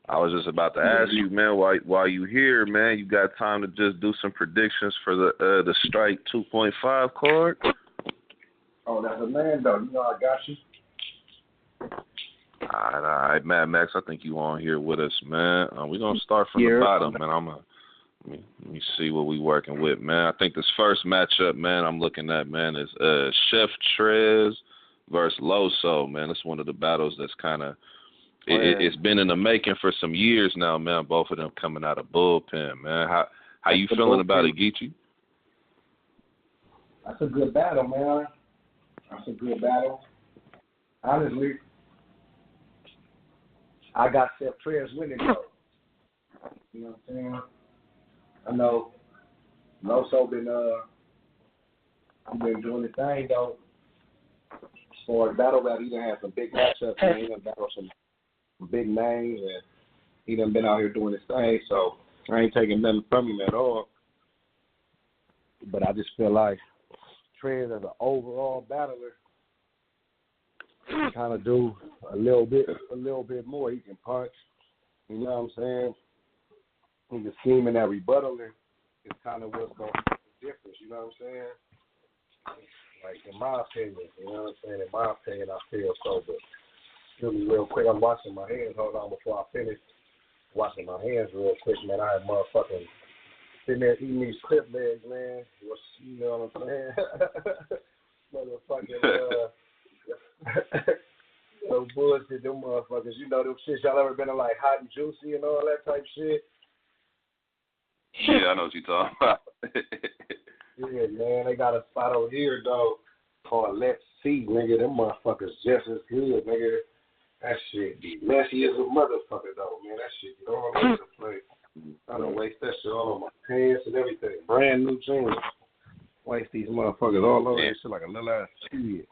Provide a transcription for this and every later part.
I was just about to ask you, man, while you here, man, you got time to just do some predictions for the Strike 2.5 card? Oh, that's a man, though. You know I got you. All right, Mad Max, I think you on here with us, man. We're going to start from the bottom, man. Let me see what we working with, man. I think this first matchup, man, I'm looking at, man, is Chef Trez versus Loso, man. It's one of the battles that's kind of, it's been in the making for some years now, man. Both of them coming out of bullpen, man. How you feeling about it, Geechi? That's a good battle, man. That's a good battle. Honestly, I got Chef Trez winning, though. You know what I'm saying? I know Loso been doing the thing, though. As far as battle rap, he done had some big matchups, man. He done battled some big names, and he done been out here doing his thing, so I ain't taking nothing from him at all. But I just feel like Trez as an overall battler can kind of do a little bit more. He can punch, you know what I'm saying? He can scheme in that rebuttaling is kind of what's going to make the difference, you know what I'm saying? Like, in my opinion, you know what I'm saying? In my opinion, I feel so, but excuse me real quick. I'm washing my hands. Hold on before I finish. Washing my hands real quick, man. I had motherfucking sitting there eating these clip legs, man. You know what I'm saying? Motherfucking, no bullshit, them motherfuckers. You know them shit y'all ever been in, like, hot and juicy and all that type shit? Yeah, I know what you're talking about. Yeah, man, they got a spot over here, though, called Let's See, nigga. Them motherfuckers just as good, nigga. That shit be messy as a motherfucker, though, man. That shit get all over the place. I don't waste that shit all on my pants and everything. Brand new jeans. Waste these motherfuckers all over that shit like a little ass kid.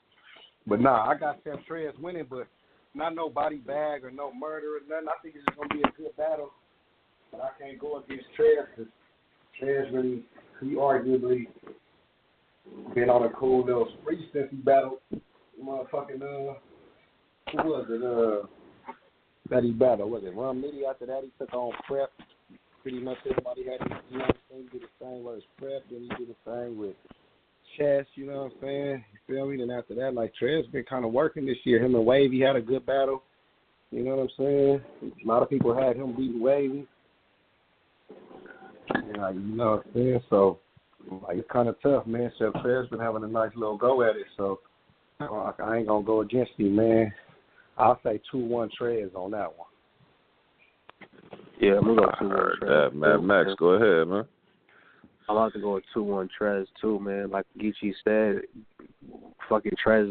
But nah, I got Chef Trez winning, but not no body bag or no murder or nothing. I think it's just gonna be a good battle. But I can't go against Trez because Trez really, he arguably been on a cool little spree since he battled motherfucking who was it? That he battled, was it Rum Nitty? After that, he took on Prep. Pretty much everybody had his, you know what I'm saying? He did the thing with his Prep, then he did the thing with Chess, you know what I'm saying? You feel me? Then after that, like, Trez been kind of working this year. Him and Wavy had a good battle. You know what I'm saying? A lot of people had him beating Wavy. Yeah, you know what I'm saying? So, like, it's kind of tough, man. Chef Trez been having a nice little go at it, so I ain't going to go against you, man. I'll say 2-1 Trez on that one. Yeah, I'm going to go 2-1 Trez. Mad Max, go ahead, man. I'm about to go with 2-1 Trez, too, man. Like Geechi said, fucking Trez is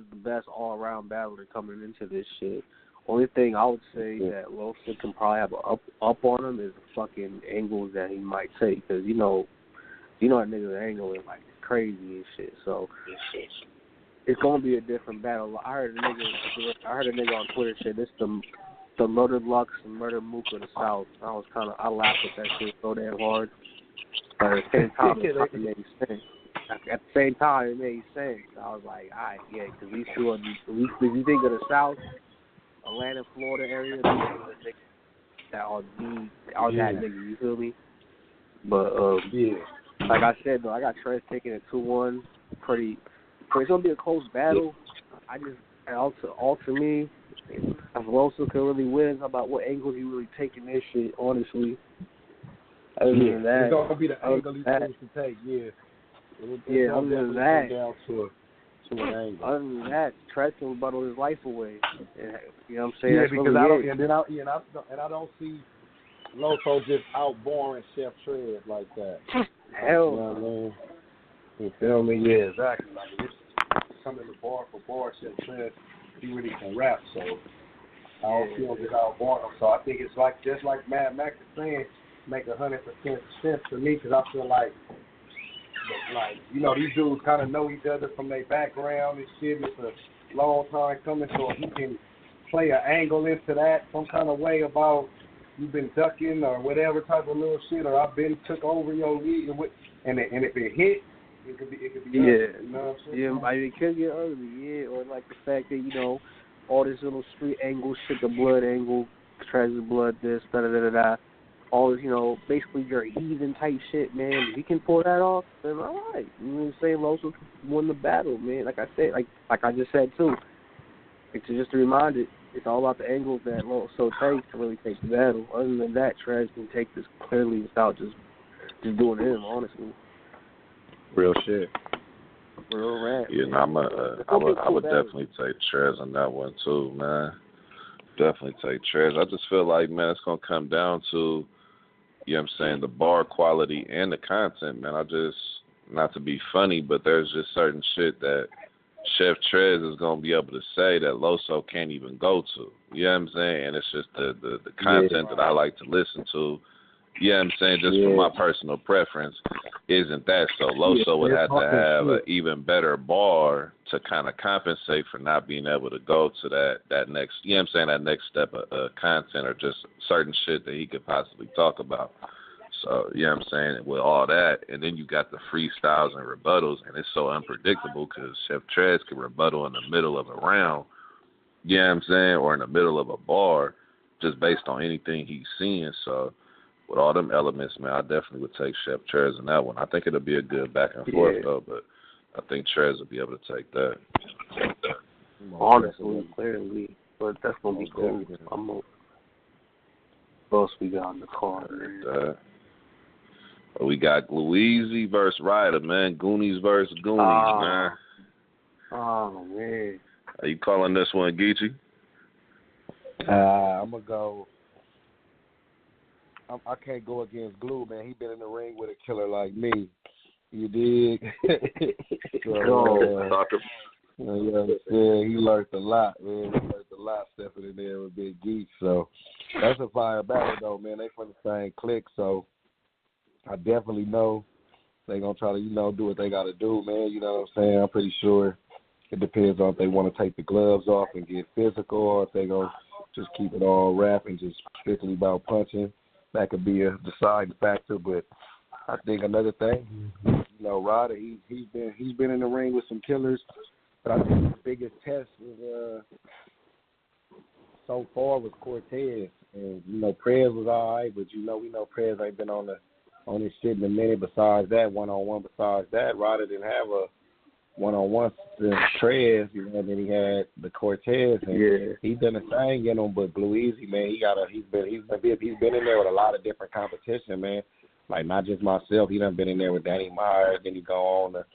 the best all-around battler coming into this shit. Only thing I would say that Loso can probably have a up on him is the fucking angles that he might take. Because, you know that nigga's angle is, like, crazy and shit. So, it's going to be a different battle. I heard a nigga on Twitter say this the Murder Lux and Murder Mook of the South. I laughed at that shit so damn hard. But at the same time, it made sense. At the same time, it made sense. I was like, all right, yeah, because these two are, if you think of the South, Atlanta, Florida area, these are the niggas that are that nigga, you feel me? But, like I said, though, I got Trez taking it 2-1. It's going to be a close battle. To me, if Loso can really win, it's about what angle he really taking this shit, honestly. Other than that, it's going to be the angle he's supposed to take, other than that, down to an angle. Other than that, Trez can rebuttal his life away. You know what I'm saying? Yeah, that's because really I don't see Loso just outboring Chef Trez like that. Hell, you know what I mean? You feel me? Yeah, exactly. Like, it's coming to bar for bar. Chef Trez, he really can rap, so I don't feel just outboring him. So I think it's like just like Mad Max is saying, make 100% sense to me, because I feel like these dudes kind of know each other from their background and shit. It's a long time coming, so if he can play an angle into that some kind of way about you've been ducking or whatever type of little shit, or I've been took over your league, and if it hit, it could be ugly, you know what I'm saying? Yeah, I mean, it could get ugly, or like the fact that, all this little street angle shit, the blood angle, Trez's blood this, da-da-da-da-da. All this, basically your heathen type shit, man. If he can pull that off, then all right. You know what I'm saying? Loso won the battle, man. Like I said, like I just said, too. It's just a reminder, it's all about the angles that Loso takes to really take the battle. Other than that, Trez can take this clearly without just doing him, honestly. Real shit. Real rap. Yeah, I would definitely take Trez on that one, too, man. Definitely take Trez. I just feel like, man, it's going to come down to, you know what I'm saying, the bar quality and the content, man. Not to be funny, but there's just certain shit that Chef Trez is going to be able to say that Loso can't even go to. You know what I'm saying? And it's just the content that I like to listen to. You know what I'm saying? Just for my personal preference, isn't that so? Loso would have to have an even better bar to kind of compensate for not being able to go to that next, you know what I'm saying, that next step of content or just certain shit that he could possibly talk about. So, you know what I'm saying, with all that, and then you got the freestyles and rebuttals, and it's so unpredictable because Chef Trez can rebuttal in the middle of a round, you know what I'm saying, or in the middle of a bar just based on anything he's seeing. So, with all them elements, man, I definitely would take Chef Trez in that one. I think it'll be a good back and forth, though, but I think Trez will be able to take that. Honestly, clearly, but that's going to be cool. What else we got in the card? We got Louise versus Ryder, man. Goonies versus Goonies, man. Oh, man. Are you calling this one Geechi? I'm going to go. I can't go against Glue, man. He been in the ring with a killer like me. You dig? So, you know what I'm saying? He learned a lot, man. He learned a lot stepping in there with Big Geek. So that's a fire battle, though, man. They from the same clique, so I definitely know they gonna try to, do what they gotta do, man. You know what I'm saying? I'm pretty sure it depends on if they want to take the gloves off and get physical, or if they gonna just keep it all rap and just strictly about punching. That could be a deciding factor, but I think another thing, Ryder, he's been in the ring with some killers, but I think the biggest test was so far was Cortez, and Prez was all right, but we know Prez ain't been on his shit in a minute. Besides that, one-on-one. Besides that, Ryder didn't have a one-on-one since Trez, and then he had the Cortez, and he's done the thing, but Blue Easy, man, he's been in there with a lot of different competition, man. Like, not just myself, he done been in there with Danny Myers, then he go on to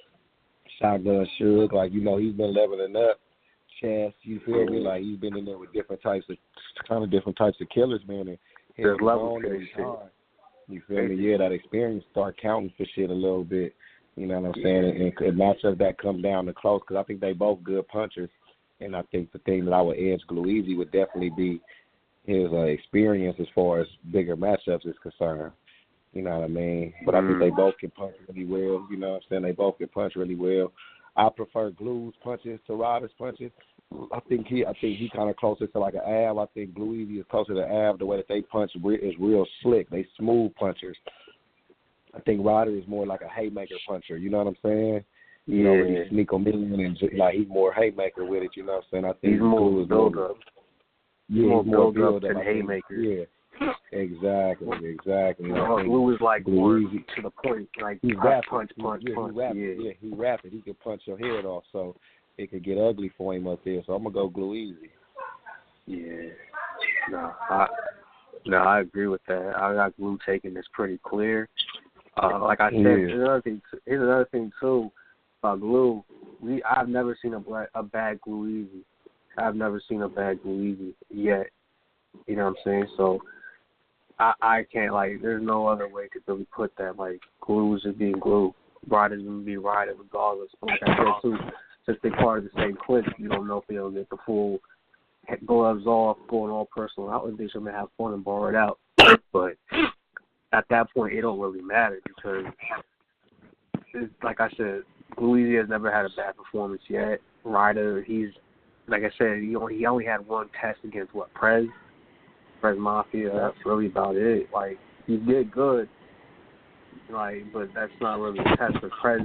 Shotgun Suge, like, he's been leveling up. Chess, you feel me? Like, he's been in there with different types of killers, man, and there's levels to this shit. You feel me? Yeah, that experience start counting for shit a little bit. You know what I'm saying? And not just that come down to close, because I think they both good punchers. And I think the thing that I would edge Gluezy would definitely be his experience as far as bigger matchups is concerned. You know what I mean? But I think they both can punch really well. You know what I'm saying? They both can punch really well. I prefer Glue's punches to Ryder's punches. I think he kind of closer to like an Av. I think Gluezy is closer to Av. The way that they punch is real slick. They smooth punchers. I think Ryder is more like a haymaker puncher. You know what I'm saying? When he sneak them in and like he's more haymaker with it. You know what I'm saying? I think he's more build up. Yeah, he's more build up than haymaker. Yeah, exactly. Glue is like more to the point. Like he's punch. He rapid. He can punch your head off, so it could get ugly for him up there. So I'm gonna go Glue Easy. Yeah. I agree with that. I got Glue taking this pretty clear. Like I said, here's another thing too about Glue. I've never seen a bad Glue Easy. I've never seen a bad Glue Easy yet. You know what I'm saying? So I can't, like, there's no other way to really put that. Like, Glue is just being Glue. Ryder's going to be Ryder regardless. But like I said too, since they're part of the same clique, you don't know if they'll get the full gloves off, going all personal out, and they should have fun and bar it out. But at that point, it don't really matter because, like I said, Gluezy has never had a bad performance yet. Ryder, he's, like I said, he only had one test against, Prez Mafia. That's really about it. Like, he did good, like, but that's not really a test for Prez.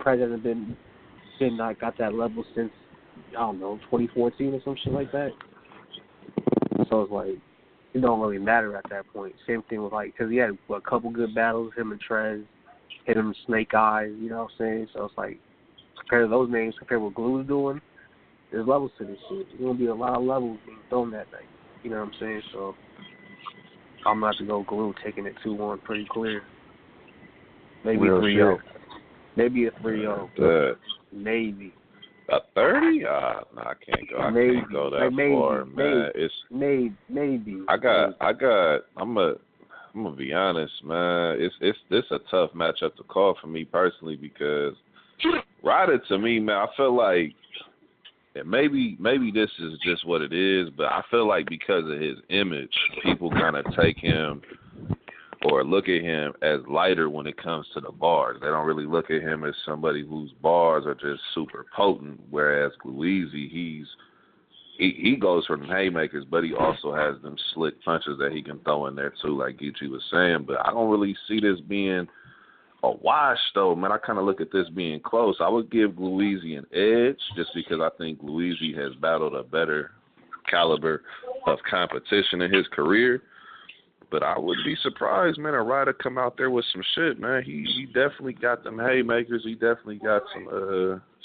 Prez hasn't been not got that level since, I don't know, 2014 or some shit like that. So it's like, it don't really matter at that point. Same thing with because he had a couple good battles, him and Trez, hit him Snake Eyes, you know what I'm saying? So it's like, compared to those names, compared to what Glue's doing, there's levels to this shit. There's going to be a lot of levels being thrown that night. You know what I'm saying? So I'm going to have to go Glue, taking it 2-1 pretty clear. Maybe a 3-0. Maybe a 3-0. Maybe. A 30? No, I can't go. I can't go that far, man. Maybe. I'm gonna be honest, man. It's a tough matchup to call for me personally because Ryder, to me, man, I feel like maybe this is just what it is, but I feel like because of his image, people kind of take him or look at him as lighter when it comes to the bars. They don't really look at him as somebody whose bars are just super potent, whereas Gluezy, he goes for them haymakers, but he also has them slick punches that he can throw in there too, like Geechi was saying. But I don't really see this being a wash, though, man. I kind of look at this being close. I would give Gluezy an edge just because I think Gluezy has battled a better caliber of competition in his career. But I wouldn't be surprised, man, a Ryder come out there with some shit, man. He definitely got them haymakers. He definitely got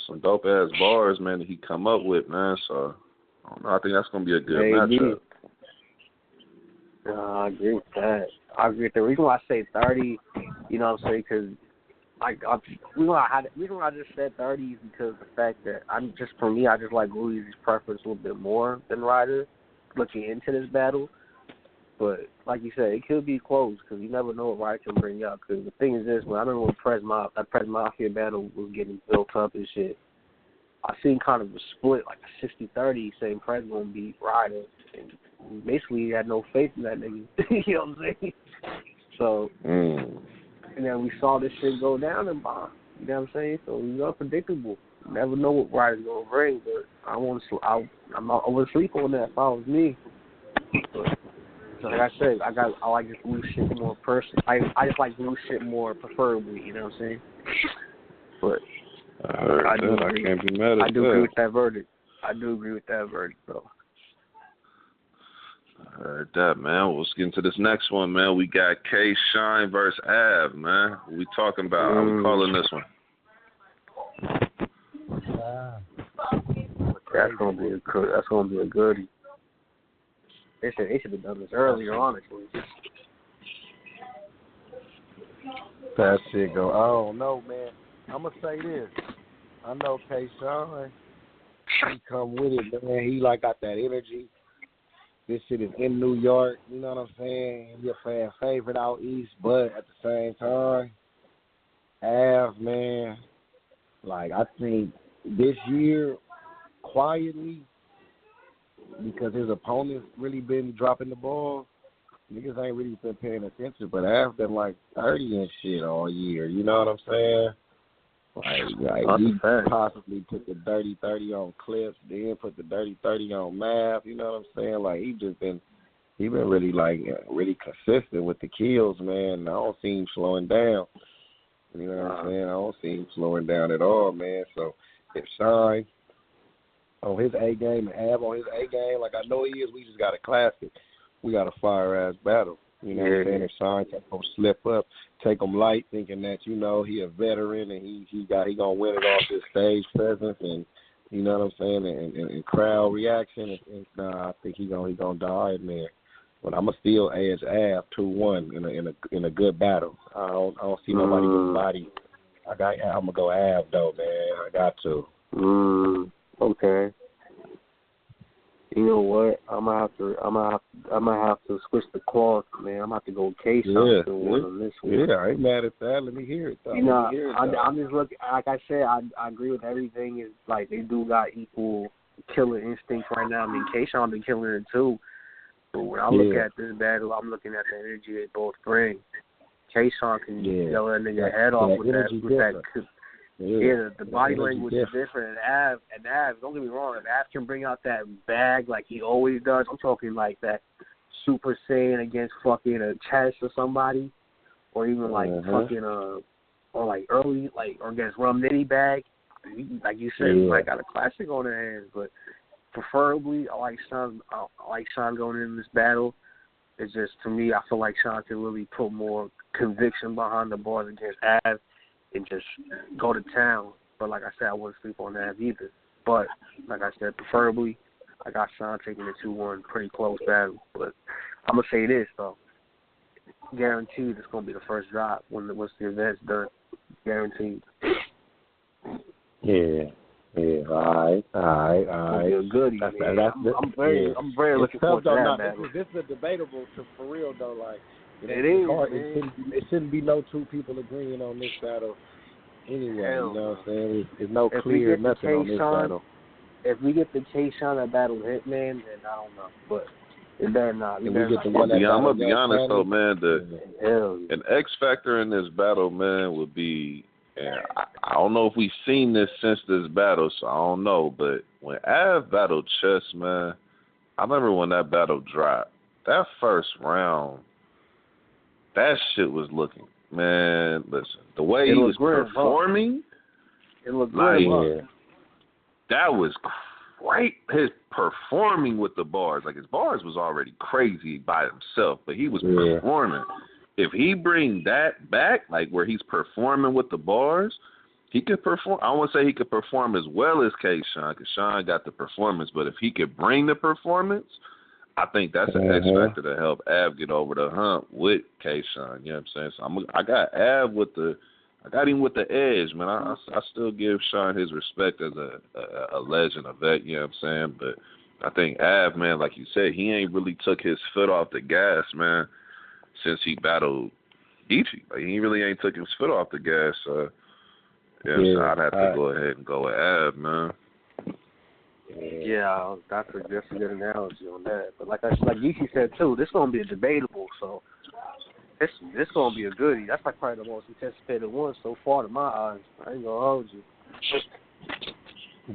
some dope-ass bars, man, that he come up with, man. So, I don't know. I think that's going to be a good matchup. I agree with that. I agree with the reason why I say 30, you know what I'm saying, because the reason why I just said 30 is because the fact that I just like Gluezy's preference a little bit more than Ryder looking into this battle. But like you said, it could be close because you never know what Ryder can bring out. Because the thing is this, when I remember when that Prez Mafia battle was getting built up and shit, I seen kind of a split, like a 60-30, saying Prez gonna beat Ryder, and basically he had no faith in that nigga. You know what I'm saying? So, and then we saw this shit go down and bomb. You know what I'm saying? So it's unpredictable. You never know what Ryder's gonna bring, but I'm not oversleep on that if I was me. But, so like I said, I like this blue shit more I just like blue shit more preferably, you know what I'm saying? But I can't be mad at that. I do agree with that verdict. I do agree with that verdict, though. I heard that, man. Let's get into this next one, man. We got K Shine versus Av, man. What we talking about? How we calling this one? That's gonna be a goodie. They should have done this earlier, honestly. That shit go. I don't know, man. I'm gonna say this. I know K Shine. He come with it, man. He got that energy. This shit is in New York. You know what I'm saying? He a fan favorite out east, but at the same time, Av, man. I think this year, quietly, because his opponents really been dropping the ball, niggas ain't really been paying attention, but Av been 30 and shit all year. You know what I'm saying? He possibly put the dirty 30 on Clips, then put the dirty 30 on Mav. You know what I'm saying? He been really really consistent with the kills, man. I don't see him slowing down. You know what I'm saying? I don't see him slowing down at all, man. So if Shine on his A game and Av on his A game, I know he is, we just got a classic. We got a fire ass battle. You know what I'm saying? If Shine gonna slip up, take him light, thinking that he a veteran and he gonna win it off his stage presence and you know what I'm saying and crowd reaction. And I think he gonna die in there. But I'ma still edge Av 2-1 in a good battle. I don't see nobody with body. I'm gonna go Av though, man. I got to. Okay. You know what? I'm gonna have to switch the cloth, man. I'm gonna have to go K Shine on this one. Yeah, I ain't mad at that. Let me hear it though. You know, I'm just looking. Like I said, I agree with everything. Is they do got equal killer instincts right now. I mean, K Shine been killing it too. But when I look at this battle, I'm looking at the energy they both bring. K Shine can yell that nigga head off with that. The body language is different. And Av, don't get me wrong, if Av can bring out that bag like he always does, I'm talking that Super Saiyan against fucking a chest or somebody, or even fucking or early or against Rum Nitty bag. Like you said, he might got a classic on their hands, but preferably I like Sean going into this battle. It's just, to me, I feel like Sean can really put more conviction behind the bars against Av and just go to town. But like I said, I wouldn't sleep on Av either. But like I said, preferably, I got Sean taking the 2-1, pretty close battle. But I'm going to say this, though. Guaranteed it's going to be the first drop once the event's done. Guaranteed. Yeah. All right. It'll be a goodie. I'm very looking forward to that battle. This is debatable for real though. Like it is. It shouldn't be no two people agreeing on this battle anyway. You know what I'm saying? There's no clear nothing on this battle. If we get the K-Shine battle Hitman, then I don't know, but it better not. I'm gonna be honest though, man. An X factor in this battle, man, would be. And I don't know if we've seen this since this battle, so I don't know. But when Av battled Chess, man, I remember when that battle dropped. That first round, that shit was looking, man. Listen, the way he was performing, it looked like good. That was great. His performing with the bars, like his bars was already crazy by himself, but he was performing. If he bring that back, like where he's performing with the bars, he could perform. I won't say he could perform as well as K-Shine, because Sean got the performance. But if he could bring the performance, I think that's an X factor to help Av get over the hump with K-Shine. You know what I'm saying? So I got Av I got him with the edge, man. I still give Sean his respect as a legend, a vet. You know what I'm saying? But I think Av, man, like you said, he ain't really took his foot off the gas, man, since he battled Geechi. Like, he really ain't took his foot off the gas. So, so I'd have to go ahead and go with Av, man. Yeah, that's a good analogy on that. But like Geechi said too, this gonna be debatable. So this gonna be a goodie. That's like probably the most anticipated one so far to my eyes. I ain't gonna hold you.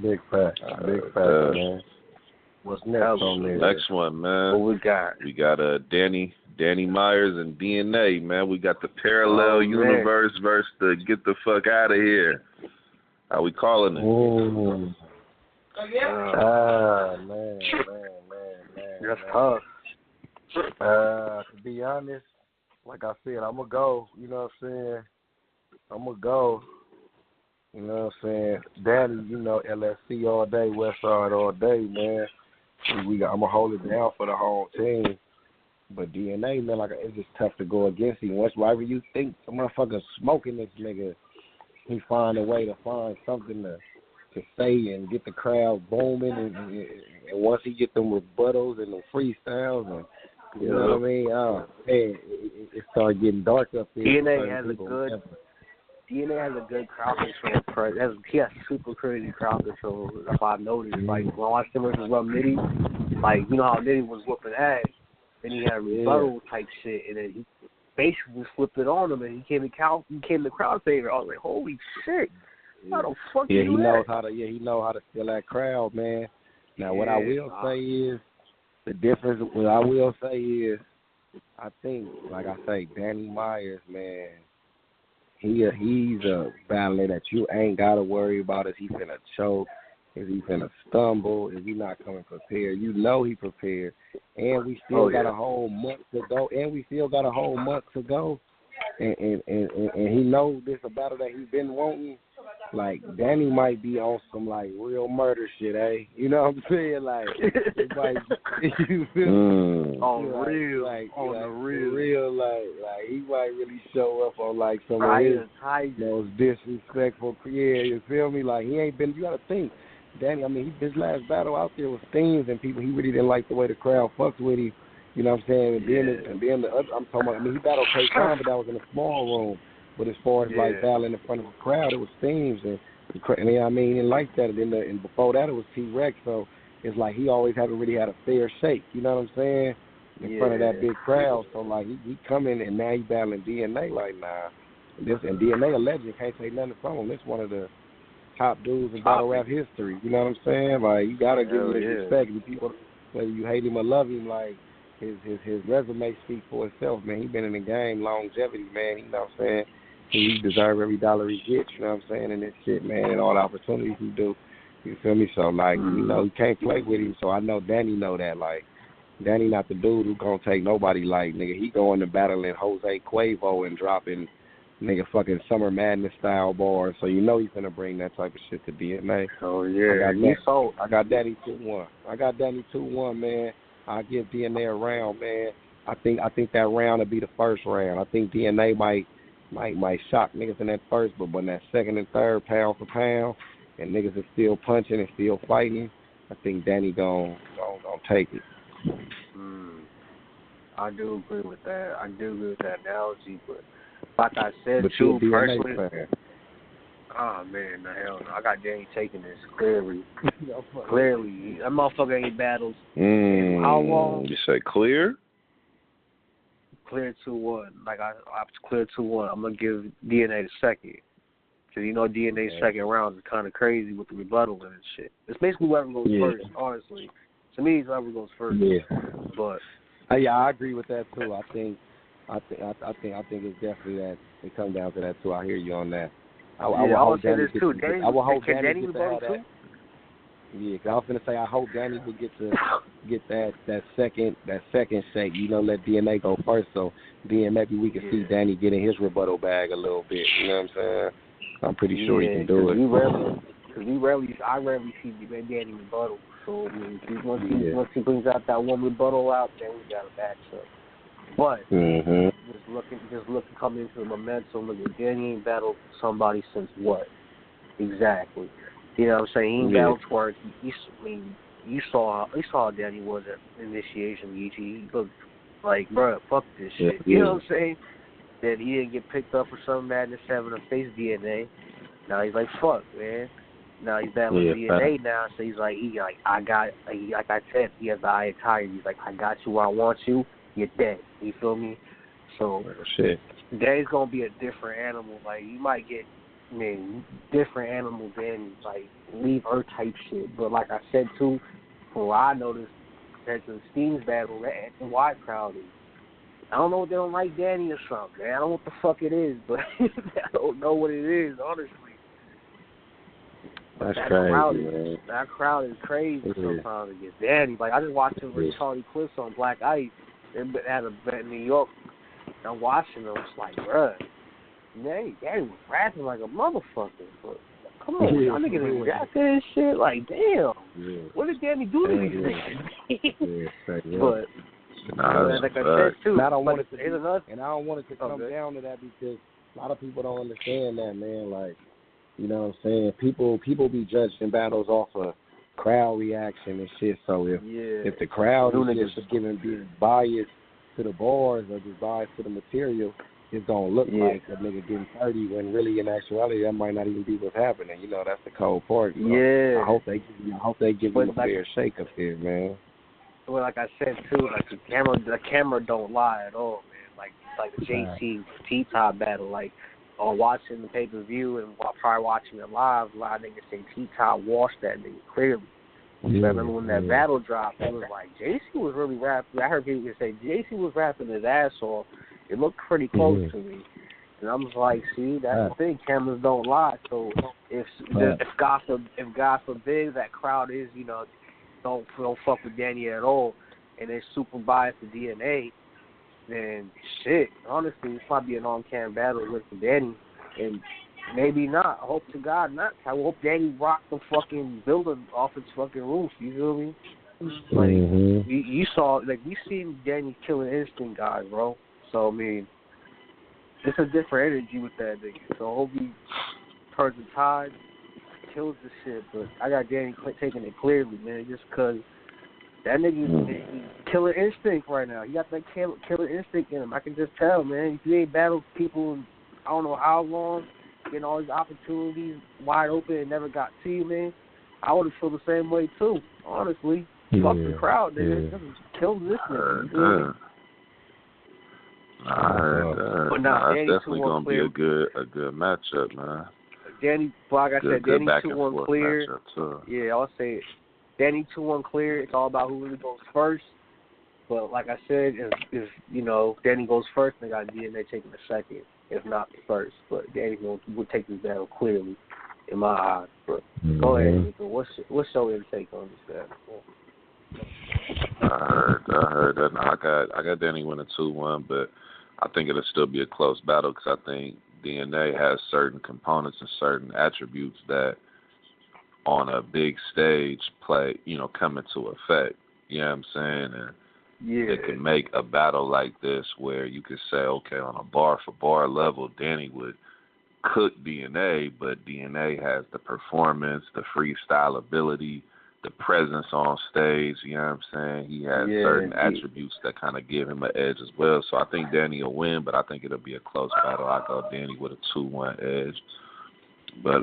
Big fact, man. What's next on there? Next one, man. What we got? We got Danny Myers and DNA, man. We got the parallel universe versus the get the fuck out of here. How we calling it? Ooh. Man. That's tough. To be honest, like I said, I'm going to go. You know what I'm saying? I'm going to go. You know what I'm saying? Danny, you know, LSC all day, Westside all day, man. I'm going to hold it down for the whole team. But DNA, man, like it's just tough to go against him. Whatever you think some motherfucker smoking this nigga, he find a way to find something to say and get the crowd booming. And once he get them rebuttals and them freestyles, and you know what I mean? Man, it started getting dark up there. DNA has a good crowd control. He has super crazy crowd control. That's why I noticed. Like when I watched him versus Rum Nitty, like you know how Nitty was whooping ass. Then he had rebuttal type shit, and then he basically flipped it on him, and he came to crowd favor. I was like, holy shit, how the fuck he knows how to steal that crowd, man. Now, what I will say is the difference. What I will say is, I think, like I say, Danny Myers, man, he's a battler that you ain't gotta worry about if he finna choke. Is he finna stumble? Is he not coming prepared? You know he prepared. And we still got a whole month to go. And he knows this a battle that he's been wanting. Like, Danny might be on some, like, real murder shit, eh? You know what I'm saying? Like, it might, you feel me? On the real. Like, he might really show up on, like, some of his most disrespectful, you feel me? Like, he ain't been, you gotta think. Danny, I mean, his last battle out there was Steams, and people, he really didn't like the way the crowd fucked with him. You know what I'm saying? And then the other, I'm talking about, I mean, he battled K-Shine, but that was in a small room. But as far as, like, battling in front of a crowd, it was Steams. And you know what I mean? He didn't like that. And before that, it was T-Rex. So it's like he always haven't really had a fair shake. You know what I'm saying? In front of that big crowd. So, like, he come in, and now he battling DNA. Like, nah. And DNA a legend. Can't say nothing from him. This one of the top dudes in battle rap history. You know what I'm saying? Like, you gotta give him respect. And people, whether you hate him or love him, like, his resume speaks for itself, man. He been in the game, longevity, man. You know what I'm saying? He deserve every dollar he gets, you know what I'm saying, and this shit, man, and all the opportunities he do. You feel me? So, like, you know, you can't play with him, so I know Danny know that. Like, Danny not the dude who gonna take nobody light, nigga. He going to battling Jose Cuervo and dropping nigga fucking Summer Madness style bars. So you know he's gonna bring that type of shit to DNA. Oh yeah, I got Danny 2-1. I got Danny 2-1, man. I give DNA a round, man. I think that round will be the first round. I think DNA might shock niggas in that first, but when that second and third, pound for pound, and niggas are still punching and still fighting, I think Danny gonna take it. I do agree with that. I do agree with that analogy, but like I said, but too, personally, oh man, the hell no. I got Danny taking this clearly. Clearly, that motherfucker ain't battled. How long? You say clear? Clear 2-1. Like I clear 2-1. I'm gonna give DNA the second. Cause you know DNA's second round is kind of crazy with the rebuttal and shit. It's basically whoever goes first. Honestly, to me, it's whoever goes first. Yeah. But I agree with that too. I think it's definitely that. It comes down to that too. I hear you on that. I will hope Danny this too. I will hope Danny gets to have that. Yeah, cause I was gonna say I hope Danny will get that second shake. You know, let DNA go first, so then maybe we can see Danny get in his rebuttal bag a little bit. You know what I'm saying? I'm pretty sure he can do it. I rarely see Danny rebuttal. So I mean, once he brings out that one rebuttal out, then we got a match up. But just looking coming into the momentum, look at Danny ain't battled somebody since what? Exactly. You know what I'm saying? He ain't battled Twerk. You saw how Danny was at initiation, Geechi. He looked like, bruh, fuck this shit. You know what I'm saying? Then he didn't get picked up for some Madness 7 or face DNA. Now he's like, fuck, man. Now he's battling DNA now, so he's like, like I said, he has the eye of tiger. He's like, I got you where I want you. You're dead. You feel me? So Danny's gonna be a different animal. Like you might get, different animal than like Leave Earth type shit. But like I said too, from what I noticed, that the Steam's battle, the wide crowd is. I don't know if they don't like Danny or something, man. I don't know what the fuck it is, but I don't know what it is, honestly. That's crazy, man. That crowd is crazy sometimes against Danny. Like, I just watched him with Charlie Clips on Black Ice at an event in New York. I'm watching them. It's like, bruh, Danny was rapping like a motherfucker. But come on, y'all niggas ain't rapping and shit. Like, damn. Yeah. What did Danny do to these niggas? But... like I said too, and I don't want it to come down to that because a lot of people don't understand that, man. Like, you know what I'm saying? People be judged in battles off of crowd reaction and shit. So if the crowd is just being biased to the bars or just biased to the material, it's gonna look like a nigga getting 30 when really in actuality that might not even be what's happening. You know, that's the cold part. So I hope they give you a fair shake up here, man. Well, like I said too, like the camera don't lie at all, man. Like the JC T-Top battle, like on watching the pay-per-view and probably watching it live, a lot of niggas say T-Top washed that nigga clearly. I remember when that battle dropped, it was like JC was really rapping. I heard people say JC was rapping his ass off. It looked pretty close to me, and I was like, see, that's the thing. Cameras don't lie. So if God forbid that crowd is, you know, don't fuck with Danny at all, and they're super biased to DNA, then shit, honestly, it's probably an on-cam battle with Danny, and maybe not. I hope to God not. I hope Danny rocked the fucking building off its fucking roof, you feel me? Like, you saw, like, we seen Danny killing Instinct guys, bro. So, I mean, it's a different energy with that nigga. So I hope he turns the tide, kills the shit, but I got Danny taking it clearly, man, just because that nigga killer instinct right now. He got that killer instinct in him. I can just tell, man. If you ain't battled people in I don't know how long, getting all these opportunities wide open and never got to you, man, I would have felt the same way too, honestly. Fuck the crowd, nigga. Just kill this nigga. But that's definitely gonna be a good matchup, man. Danny, like I said, Danny 2-1 clear. Yeah, I'll say it. Danny 2-1 clear. It's all about who really goes first. But like I said, if you know Danny goes first, they got DNA taking the second, if not the first. But Danny would take this battle clearly, in my eyes. But go ahead, Nico. What's your intake on this battle? I heard that. I got Danny winning 2-1, but I think it'll still be a close battle because I think DNA has certain components and certain attributes that on a big stage come into effect. You know what I'm saying? And it can make a battle like this where you could say, okay, on a bar for bar level, Danny would cook DNA, but DNA has the performance, the freestyle ability, the presence on stage. You know what I'm saying? He has certain attributes that kind of give him an edge as well. So I think Danny will win, but I think it'll be a close battle. I go Danny with a 2-1 edge. But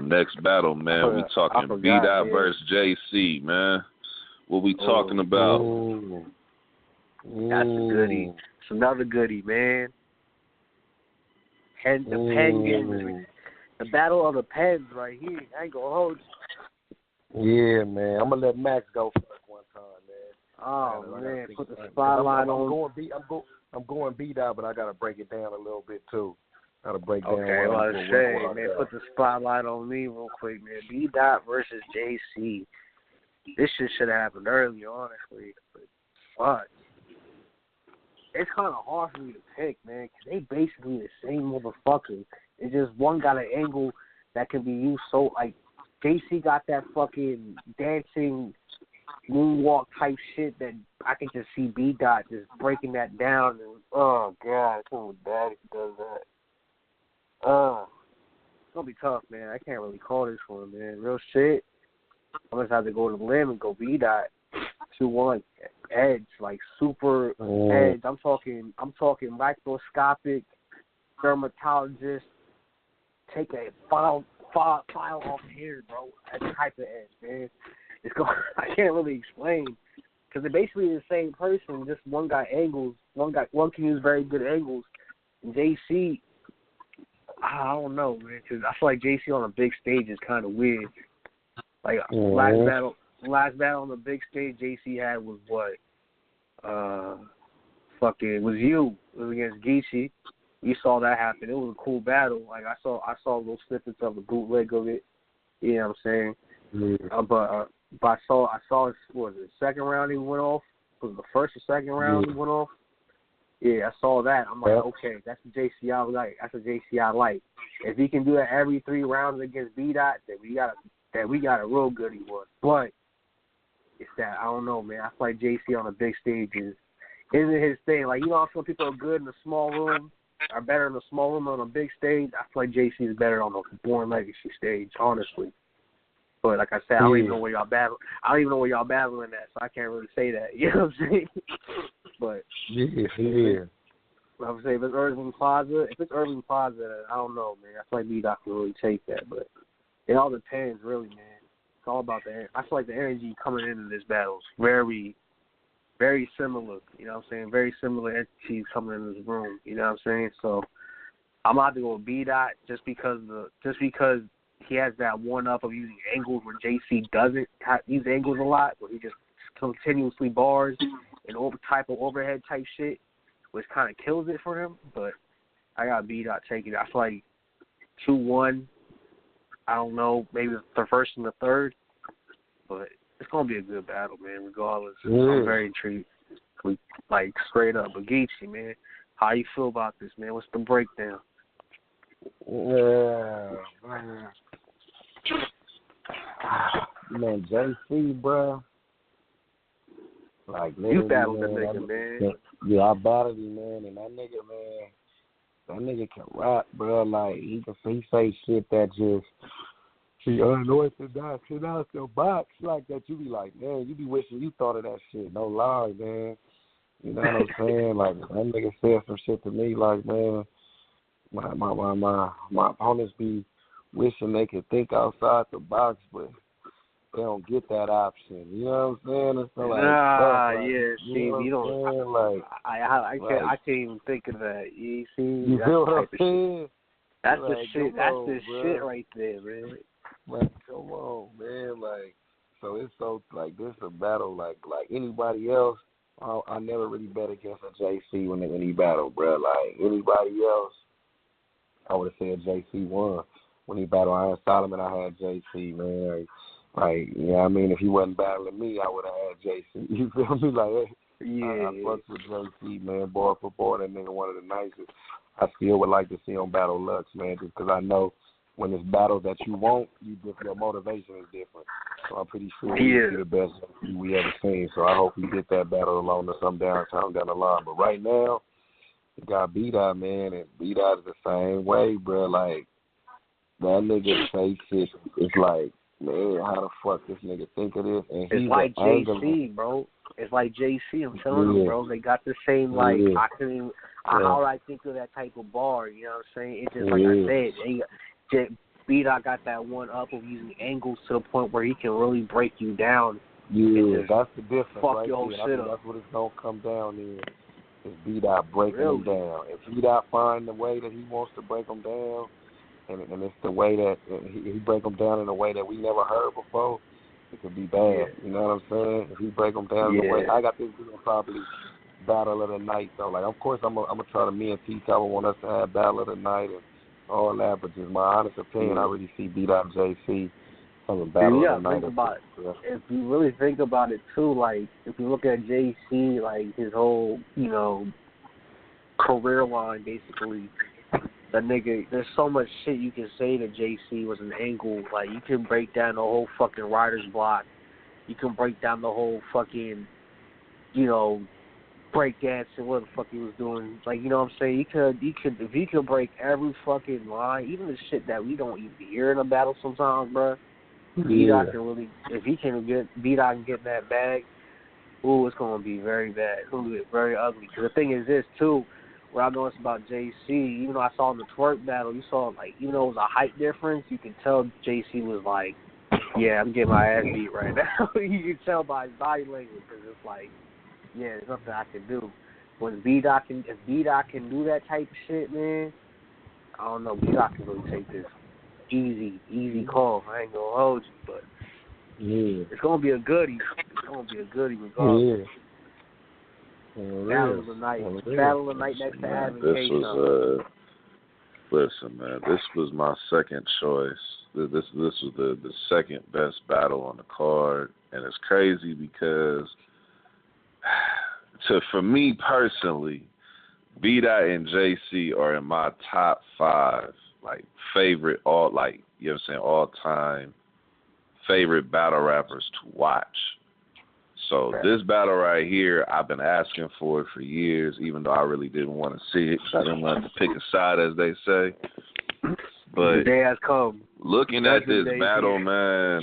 next battle, man, we talking B-Dot versus JC, man. What we talking about? That's a goodie. It's another goodie, man. And the pen game, the battle of the pens right here. I ain't gonna hold you. Yeah, man. I'm gonna let Max go first one time, man. Oh man, put the spotlight on. I'm going B-Dot, but I gotta break it down a little bit too. Gotta break down. Okay, well, man, put the spotlight on me real quick, man. B-Dot versus JC. This shit should have happened earlier, honestly. But fuck. It's kind of hard for me to pick, man, because they basically the same motherfucker. It's just one got an angle that can be used so, like, JC got that fucking dancing moonwalk type shit that I can just see B-Dot just breaking that down. And, oh, God, it's so bad if he does that. It's going to be tough, man. I can't really call this one, man. Real shit. I'm going to have to go to the limb and go B-Dot 2-1. Edge, like super edge. I'm talking microscopic dermatologist. Take a file off here, bro. That type of edge, man. I can't really explain because they're basically the same person. Just one got angles. One can use very good angles. And JC, I don't know, man. Because I feel like JC on a big stage is kind of weird. Like last battle on the big stage JC had was what? It was against Geechi. You saw that happen. It was a cool battle. Like I saw little snippets of the bootleg of it. You know what I'm saying? But I saw what was it, second round he went off? Was it the first or second round he went off? Yeah, I saw that. I'm like, okay, that's the JC I like. That's the JC I like. If he can do that every 3 rounds against B-Dot, then we got a real goodie one. But it's that I don't know, man. I feel like JC on the big stage isn't his thing. Like, you know how some people are good in a small room, are better in a small room on a big stage? I feel like JC is better on the Born Legacy stage, honestly. But like I said, I don't even know where y'all battle. I don't even know where y'all battling at, so I can't really say that. You know what I'm saying? But I'm saying if it's Irving Plaza, I don't know, man. I feel like B-Dot can really take that, but it all depends, really, man. It's all about I feel like the energy coming into this battle is very, very similar. You know what I'm saying? Very similar entities coming in this room. You know what I'm saying? So I'm about to go with B-Dot just because he has that one up of using angles where JC doesn't use angles a lot, where he just continuously bars and type of overhead type shit, which kind of kills it for him. But I got B-Dot taking it. I feel like 2-1. I don't know, maybe the first and the third, but it's gonna be a good battle, man. Regardless, I'm very intrigued. Like straight up, but Geechi, man, how you feel about this, man? What's the breakdown? Man, JC, bro. Like, you battled the nigga, man. Yeah, I battled him, man, and that nigga can rap, bro. Like, he say shit that just unorthodox and out the box like that. You be like, man, you be wishing you thought of that shit. No lie, man. You know what I'm saying? Like, that nigga said some shit to me, like, man, my opponents be wishing they could think outside the box, but they don't get that option. You know what I'm saying? It's like, you don't. Like, I can't even think of that. You see, you feel what I'm saying? That's the shit. That's the shit right there, man. Like, come on, man. Like, so it's so like this a battle like anybody else. I never really bet against a JC when he battled, bro. Like anybody else, I would have said JC won when he battled Iron Solomon. I had JC, man. Like, Like, yeah, I mean, if he wasn't battling me, I would have had JC. You feel me? Like, I fucked with JC, man. Boy for boy, that nigga one of the nicest. I still would like to see him battle Lux, man, just because I know when it's battles that you want, your motivation is different. So I'm pretty sure he'll be the best we ever seen. So I hope we get that battle along to some time down the line. But right now, you got B-Dot, man, and B-Dot is the same way, bro. Like, that nigga face it, it's like, man, how the fuck this nigga think of this? And it's like JC, bro. It's like JC. I'm telling you, bro. They got the same, like, how I think of that type of bar, you know what I'm saying? It's just like I said, B-Dot got that one up of using angles to the point where he can really break you down. Yeah, that's the difference, fuck right? Your whole shit up. That's what it's going to come down in, is B-Dot breaking him down. If B-Dot find the way that he wants to break him down, and it's the way that he break them down in a way that we never heard before, it could be bad. Yeah. You know what I'm saying? If he break them down in a way, I got this probably battle of the night though. Like, of course, I'm gonna try to. Me and T-Top want us to have battle of the night and all that, but just my honest opinion, I really see B-Dot JC as a battle of the night. Think about it. If you really think about it too, like if you look at JC, like his whole career line, basically. That nigga, there's so much shit you can say that JC was an angle. Like, you can break down the whole fucking writer's block. You can break down the whole fucking, break dancing, what the fuck he was doing. Like, you know what I'm saying? If he could break every fucking line, even the shit that we don't even hear in a battle sometimes, bro. B-Dot can really, if he can get, B-Dot can get in that bag, it's going to be very bad. It's going to be very ugly. Because the thing is this, too, what I noticed about JC, even though I saw in the twerk battle, you saw, like, even though it was a height difference, you could tell JC was like, yeah, I'm getting my ass beat right now. You can tell by his body language, because it's like, yeah, there's nothing I can do. When if B-Dot can do that type of shit, man, I don't know, B-Dot can really take this easy call. I ain't going to hold you, but it's going to be a goodie. It's going to be a goodie regardless. Battle of the night. Battle of the night next to Adam and K. Listen, man, this was my second choice. This was the second best battle on the card, and it's crazy because for me personally, B-Dot and JC are in my top 5 favorite all time favorite battle rappers to watch. So this battle right here, I've been asking for it for years, even though I really didn't want to see it because I didn't want to pick a side, as they say. But the day has come. Looking at this battle, man,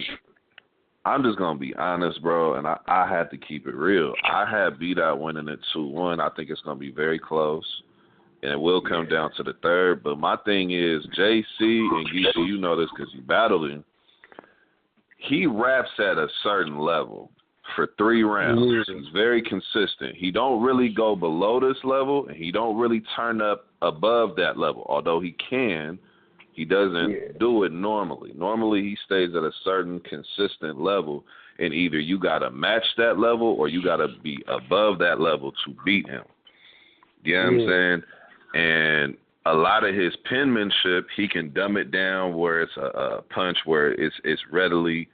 I'm just going to be honest, bro, and I had to keep it real. I had B-Dot winning it 2-1. I think it's going to be very close, and it will come down to the third. But my thing is, JC and Geechi, you know this because you battled him, he raps at a certain level. For 3 rounds. He's very consistent. He don't really go below this level, and he don't really turn up above that level. Although he can, he doesn't do it normally. Normally, he stays at a certain consistent level, and either you got to match that level or you got to be above that level to beat him. You know what I'm saying? And a lot of his penmanship, he can dumb it down where it's a punch where it's readily,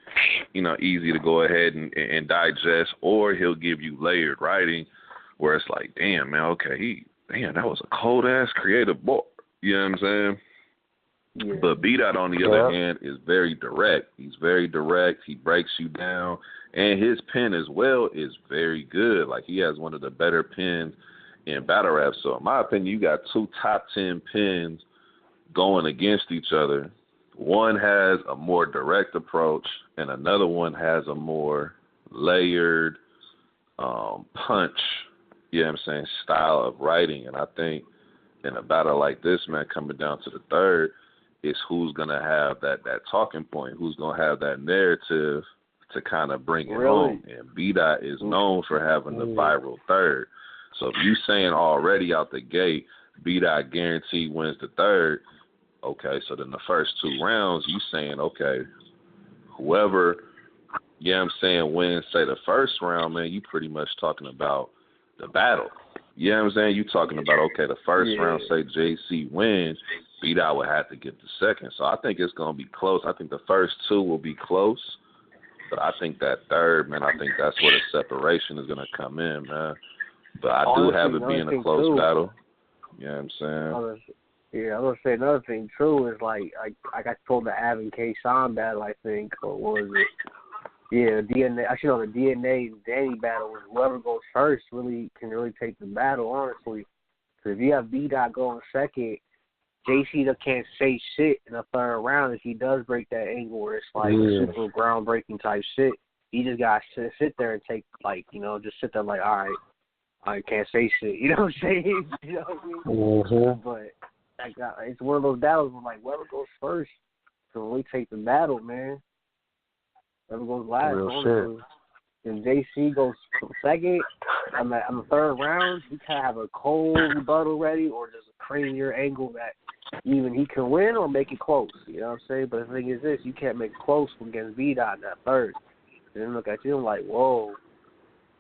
easy to go ahead and digest, or he'll give you layered writing where it's like, damn, man, okay, that was a cold-ass creative boy. You know what I'm saying? Yeah. But B-Dot, on the other hand, is very direct. He's very direct. He breaks you down. And his pen as well is very good. Like, he has one of the better pens in battle rap. So in my opinion, you got 2 top 10 pins going against each other. One has a more direct approach, and another one has a more layered punch, you know what I'm saying, style of writing. And I think in a battle like this, man, coming down to the third, is who's going to have that talking point, who's going to have that narrative to kind of bring it home. And B-Dot is known for having the viral third. So if you saying already out the gate, B-Dot guaranteed wins the third, okay, so then the first 2 rounds, you saying, okay, whoever, you know what I'm saying, wins, say, the first round, man, you pretty much talking about the battle. You know what I'm saying? You talking about, okay, the first round, say JC wins, B-Dot would have to get the second. So I think it's going to be close. I think the first 2 will be close. But I think that third, man, I think that's where the separation is going to come in, man. But I do have it being a close battle. You know what I'm saying? I was going to say another thing, too, is like I told the Avin K. Sean battle, I think, or what was it? Yeah, DNA. Actually, no, the DNA and Danny battle was whoever goes first can really take the battle, honestly. Because if you have B-Dot going second, JC can't say shit in the third round if he does break that angle where it's like super groundbreaking type shit. He just got to sit there and take, like, you know, just sit there like, all right, I can't say shit. You know what I'm saying? You know what I mean? Mm-hmm. But it's one of those battles where, like, whoever goes first can really take the battle, man. Whoever goes last, honestly. And JC goes second on the third round, he can have a cold rebuttal ready or just a crazier angle that even he can win or make it close. You know what I'm saying? But the thing is this, you can't make it close against V-Dot in that third. And then look at you and like, whoa,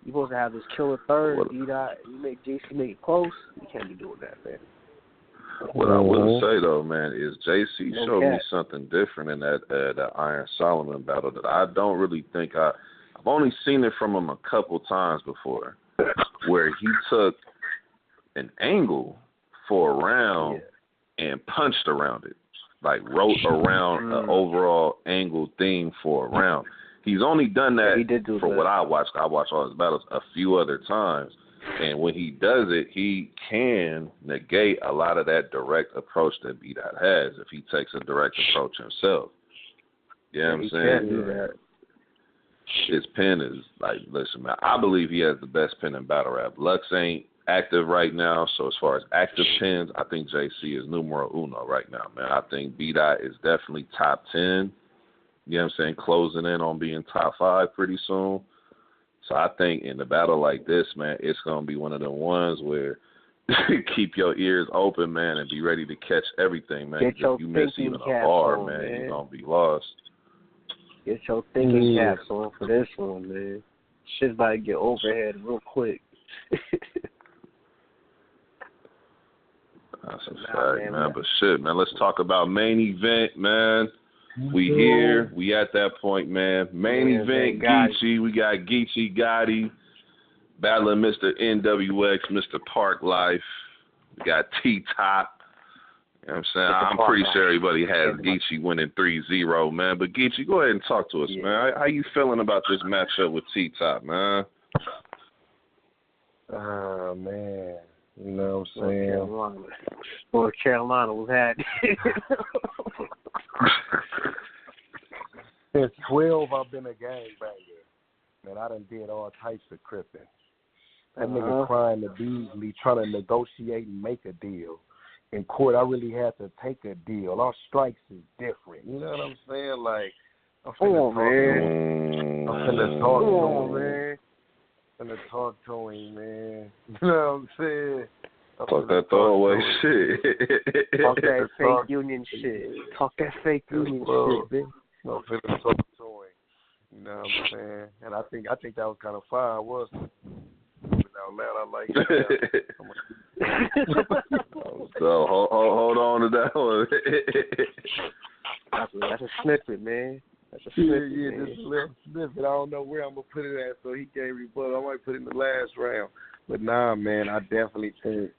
you supposed to have this killer third, V-Dot, you make JC make it close? You can't be doing that, man. What I will say, though, man, is JC showed me something different in that Iron Solomon battle that I don't really think I've only seen it from him a couple times before, where he took an angle for a round and punched around it, like wrote around an overall angle theme for a round. He's only done that what I watched. I watched all his battles a few other times. And when he does it, he can negate a lot of that direct approach that B-Dot has if he takes a direct approach himself. You know what I'm saying? Can't do that. His pen is like, listen, man, I believe he has the best pen in battle rap. Lux ain't active right now, so as far as active pens, I think JC is numero uno right now, man. I think B-Dot is definitely top 10. You know what I'm saying? Closing in on being top 5 pretty soon. So I think in a battle like this, man, it's going to be one of the ones where keep your ears open, man, and be ready to catch everything, man. If you miss even a bar, man, you're going to be lost. Get your thinking caps on for this one, man. Shit's about to get overhead real quick. That's a fact, man. But shit, man, let's talk about main event, man. We here. We at that point, man. Main event, Geechi. We got Geechi Gotti battling Mr. NWX, Mr. Park Life. We got T-Top. You know what I'm saying? I'm pretty sure everybody has Geechi winning 3-0, man. But Geechi, go ahead and talk to us, man. How you feeling about this matchup with T-Top, man? Oh, man. You know what I'm saying? North Carolina was had. Since 12, I've been a gangbanger. Man, I done did all types of cripping. That nigga crying to Beasley, trying to negotiate and make a deal. In court, I really had to take a deal. Our strikes is different. You know what I'm saying? Like, I'm finna talk to him, man. You know what I'm saying? Talk that throwaway shit. Talk that fake union shit. Talk that fake union shit, bitch. I'm finna talk to him. You know what I'm saying? And I think that was kind of fire. I was out loud. I like it. So hold on to that one. That's a snippet, man. That's a snippet. Yeah, just a little snippet. I don't know where I'm gonna put it at, so he can't rebut. I might put it in the last round. But nah, man, I definitely think,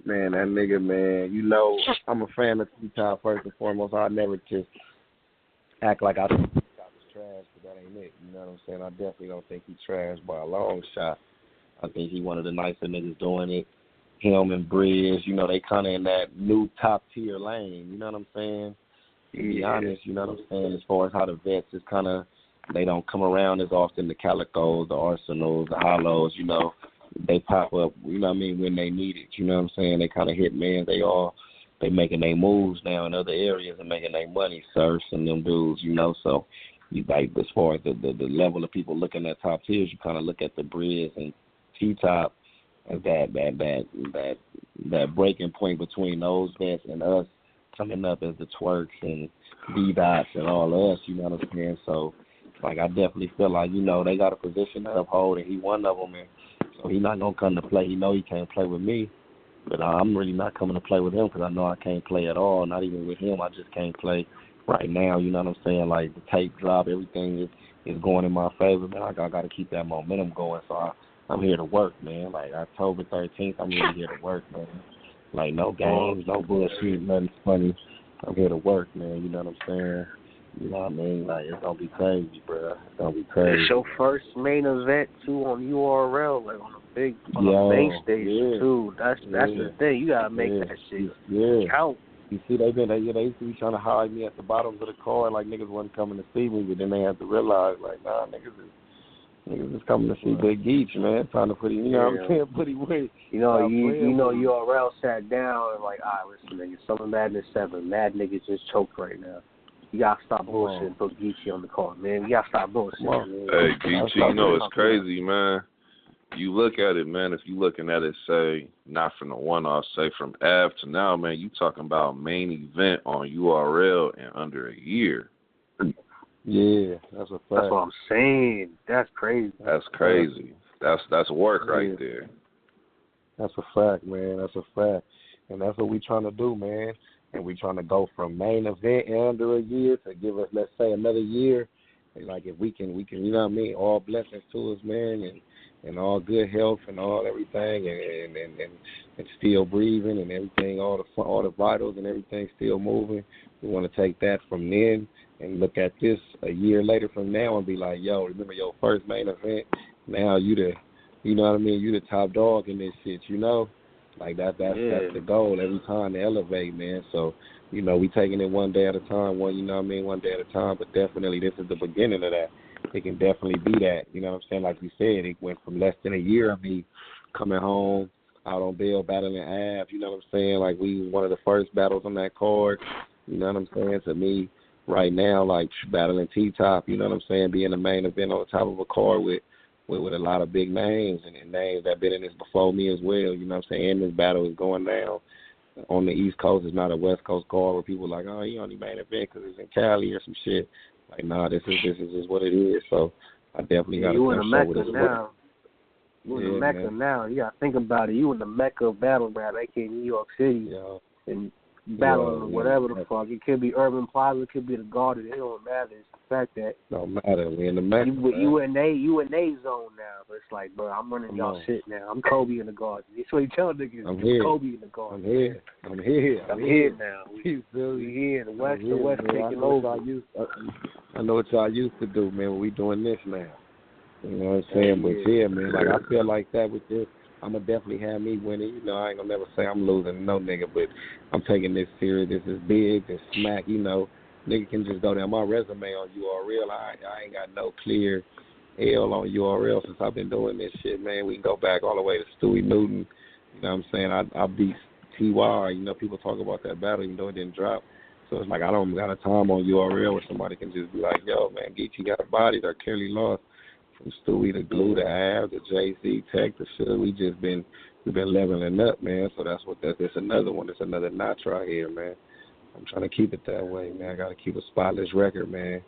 man, that nigga, man, you know, I'm a fan of T-Top first and foremost. I never just act like I think T-Top is trash, but that ain't it. You know what I'm saying? I definitely don't think he's trash by a long shot. I think he's one of the nicer niggas doing it. Him and Bridge, you know, they kind of in that new top-tier lane. You know what I'm saying? To be honest, you know what I'm saying? As far as how the vets is kind of, they don't come around as often, the Calicos, the Arsenals, the Hollows, you know. They pop up, you know what I mean, when they need it. You know what I'm saying? They kind of hit man. They making their moves now in other areas and making their money, Surfs and them dudes, you know. So, you like, as far as the level of people looking at top tiers, you kind of look at the Briz and T-Top as that breaking point between those vets and us coming up as the Twerks and D-Dots and all of us, you know what I'm saying? So, like, I definitely feel like, you know, they got a position to uphold, and he one of them, and so he's not going to come to play. He know he can't play with me, but I'm really not coming to play with him because I know I can't play at all, not even with him. I just can't play right now, you know what I'm saying? Like, the tape drop, everything is going in my favor, man. I got to keep that momentum going. So I'm here to work, man. Like October 13th, I'm really here to work, man. Like no games, no bullshit, nothing funny. I'm here to work, man. You know what I'm saying? You know what I mean? Like, it's going to be crazy, bro. It's going to be crazy. It's your first main event, too, on URL, like on the main stage, too. That's the thing. You got to make that shit count. You see, they used to be trying to hide me at the bottoms of the card, like niggas wasn't coming to see me, but then they had to realize, like, nah, niggas is coming to see Big Geechi, man. Trying to put him, you know what I'm saying, put him with. You know, URL sat down and like, all right, listen, nigga, Summer Madness 7, mad niggas just choked right now. You gotta stop bullshit and put Geechi on the card, man. You gotta stop bullshit. Man. Hey, Geechi, you know it's crazy, man. You look at it, man, if you looking at it, say, not from the one-off, say from Av to now, man, you talking about main event on URL in under a year. Yeah, that's a fact. That's what I'm saying. That's crazy. That's crazy. That's work right there. That's a fact, man. That's a fact. And that's what we trying to do, man. And we trying to go from main event in under a year to give us, let's say, another year. And like if we can, you know what I mean? All blessings to us, man, and all good health and all everything, and still breathing and everything, all the vitals and everything still moving. We want to take that from then and look at this a year later from now and be like, yo, remember your first main event? Now you know what I mean? You the top dog in this shit, you know? Like that's the goal every time to elevate, man. So, you know, we taking it one day at a time, one day at a time, but definitely this is the beginning of that. It can definitely be that, you know what I'm saying? Like you said, it went from less than a year of me coming home, out on bail, battling Av, you know what I'm saying? Like we was one of the first battles on that card, you know what I'm saying? To me, right now, like battling T-Top, you know what I'm saying? Being the main event on the top of a card with a lot of big names and names that been in this before me as well, you know what I'm saying? And this battle is going down on the East Coast. It's not a West Coast card where people are like, oh, he only main event because it's in Cali or some shit. Like, nah, this is what it is. So I definitely got to come show with it. You in the Mecca now. You got to think about it. You in the Mecca of battle rap, aka New York City. Yeah. And battling whatever the fuck. It could be Urban Plaza, it could be the Garden. It don't matter. It's the fact that don't matter. We in the Mecca. You in they zone now. But it's like, bro, I'm running y'all shit now. I'm Kobe in the Garden. That's what you tell niggas. I'm here. Kobe in the Garden. I'm here now. We here. The West taking over. I know what y'all used to do, man. But we doing this now. You know what I'm saying? But yeah, man, like I feel like that with this. I'm going to definitely have me winning. You know, I ain't going to never say I'm losing to no nigga, but I'm taking this serious. This is big. This smack, you know. Nigga can just go down my resume on URL. I ain't got no clear L on URL since I've been doing this shit, man. We can go back all the way to Stewie Newton. You know what I'm saying? I beat T.Y. You know, people talk about that battle even though it didn't drop. So it's like I don't got a time on URL where somebody can just be like, yo, man, Geechi got a body that clearly lost. From Stewie to Glue to Av to JC Tech to shit, we've been leveling up, man. So that's another one. It's another notch right here, man. I'm trying to keep it that way, man. I got to keep a spotless record, man.